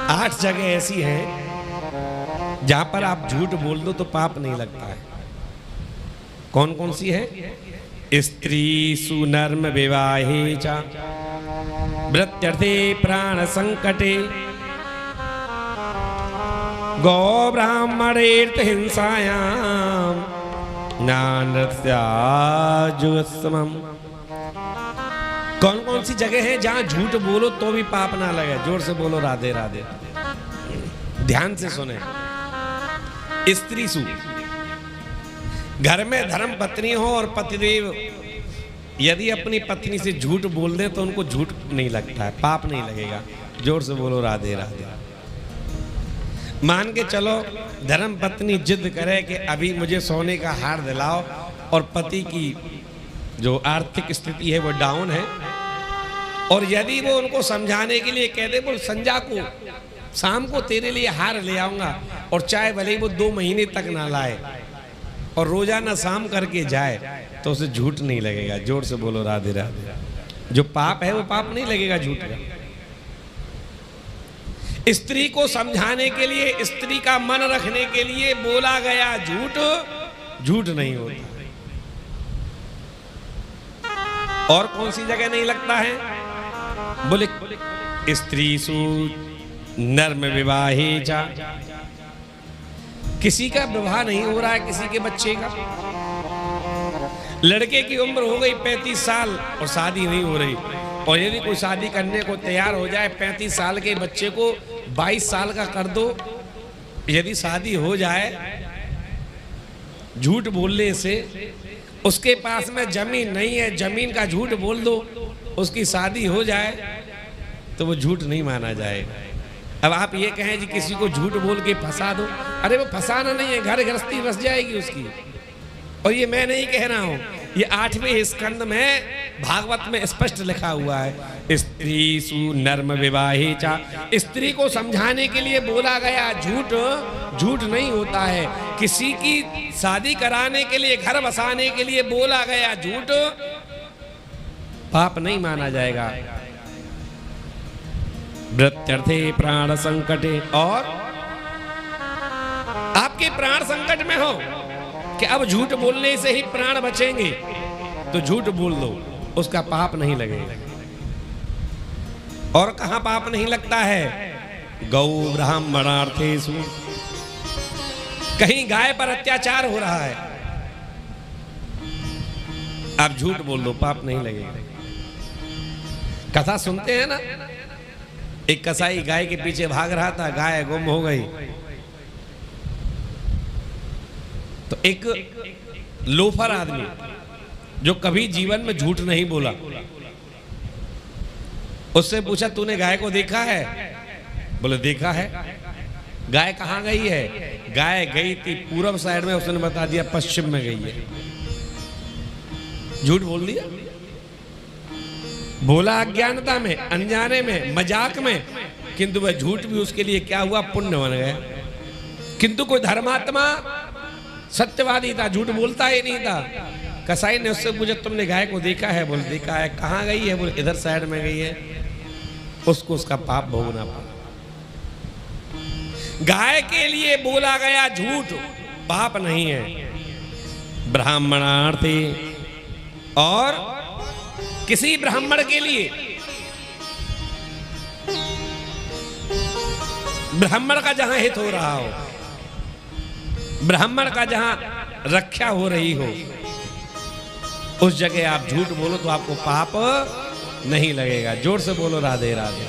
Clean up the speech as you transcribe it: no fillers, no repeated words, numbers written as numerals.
8 जगह ऐसी हैं जहां पर आप झूठ बोल दो तो पाप नहीं लगता है। कौन कौन सी है? स्त्री सुनर्म विवाहे च वृत्यर्थे प्राण संकटे गौ ब्राह्मणेर्थ हिंसायाम ज्ञानस्याजुस्मम। कौन कौन सी जगह है जहां झूठ बोलो तो भी पाप ना लगे? जोर से बोलो राधे राधे। ध्यान से सुने। स्त्री सु, घर में धर्म पत्नी हो और पतिदेव यदि अपनी पत्नी से झूठ बोल दे तो उनको झूठ नहीं लगता है, पाप नहीं लगेगा। जोर से बोलो राधे राधे। मान के चलो धर्म पत्नी जिद करे कि अभी मुझे सोने का हार दिलाओ और पति की जो आर्थिक स्थिति है वो डाउन है, और यदि वो उनको समझाने के लिए कह दे बोल संजा को शाम को तेरे लिए हार ले आऊंगा, और चाहे भले ही वो 2 महीने तक ना लाए और रोजाना शाम करके जाए तो उसे झूठ नहीं लगेगा। जोर से बोलो राधे राधे। जो पाप है वो पाप नहीं लगेगा झूठ का। स्त्री को समझाने के लिए, स्त्री का मन रखने के लिए बोला गया झूठ झूठ नहीं होता। और कौन सी जगह नहीं लगता है? बोले स्त्री सु नर्म विवाहे चा। किसी का विवाह नहीं हो रहा है, किसी के बच्चे का, लड़के की उम्र हो गई 35 साल और शादी नहीं हो रही, और यदि कोई शादी करने को तैयार हो जाए 35 साल के बच्चे को 22 साल का कर दो, यदि शादी हो जाए झूठ बोलने से, उसके पास में जमीन नहीं है, जमीन का झूठ बोल दो, उसकी शादी हो जाए तो वो झूठ नहीं माना जाएगा। अब आप ये कहें जी किसी को झूठ बोल के फंसा दो, अरे वो फंसाना नहीं है, घर गृहस्थी रस जाएगी उसकी। और ये मैं नहीं कह रहा हूं, ये 8वें स्कंद में भागवत में स्पष्ट लिखा हुआ है। स्त्री सु नर्म विवाहे चा। स्त्री को समझाने के लिए बोला गया झूठ झूठ नहीं होता है। किसी की शादी कराने के लिए, घर बसाने के लिए बोला गया झूठ पाप नहीं माना जाएगा। वृत्यर्थे प्राण संकटे, और आपके प्राण संकट में हो कि अब झूठ बोलने से ही प्राण बचेंगे तो झूठ बोल दो, उसका पाप नहीं लगेगा। और कहां पाप नहीं लगता है? गौ ब्राह्मणार्थेषु। कहीं गाय पर अत्याचार हो रहा है, आप झूठ बोल दो, पाप नहीं लगेगा। कथा सुनते हैं ना, एक कसाई गाय के पीछे भाग रहा था, गाय गुम हो गई, तो एक लोफर आदमी जो कभी जीवन में झूठ नहीं बोला, उससे पूछा तूने गाय को देखा है? बोले देखा है। गाय कहां गई है? गाय गई थी पूर्व साइड में, उसने बता दिया पश्चिम में गई है। झूठ बोल दिया, बोला अज्ञानता में, अनजाने में, मजाक में, किंतु वह झूठ भी उसके लिए क्या हुआ? पुण्य बन गया। किंतु कोई धर्मात्मा सत्यवादी था, झूठ बोलता ही नहीं था। कसाई ने उससे पूछा तुमने गाय को देखा है? बोले देखा है। कहां गई है? बोले इधर साइड में गई है। उसको उसका पाप भोगना पड़ा। गाय के लिए बोला गया झूठ पाप नहीं है। ब्राह्मणार्थे, और किसी ब्राह्मण के लिए, ब्राह्मण का जहां हित हो रहा हो, ब्राह्मण का जहां रक्षा हो रही हो, उस जगह आप झूठ बोलो तो आपको पाप नहीं लगेगा। जोर से बोलो राधे राधे।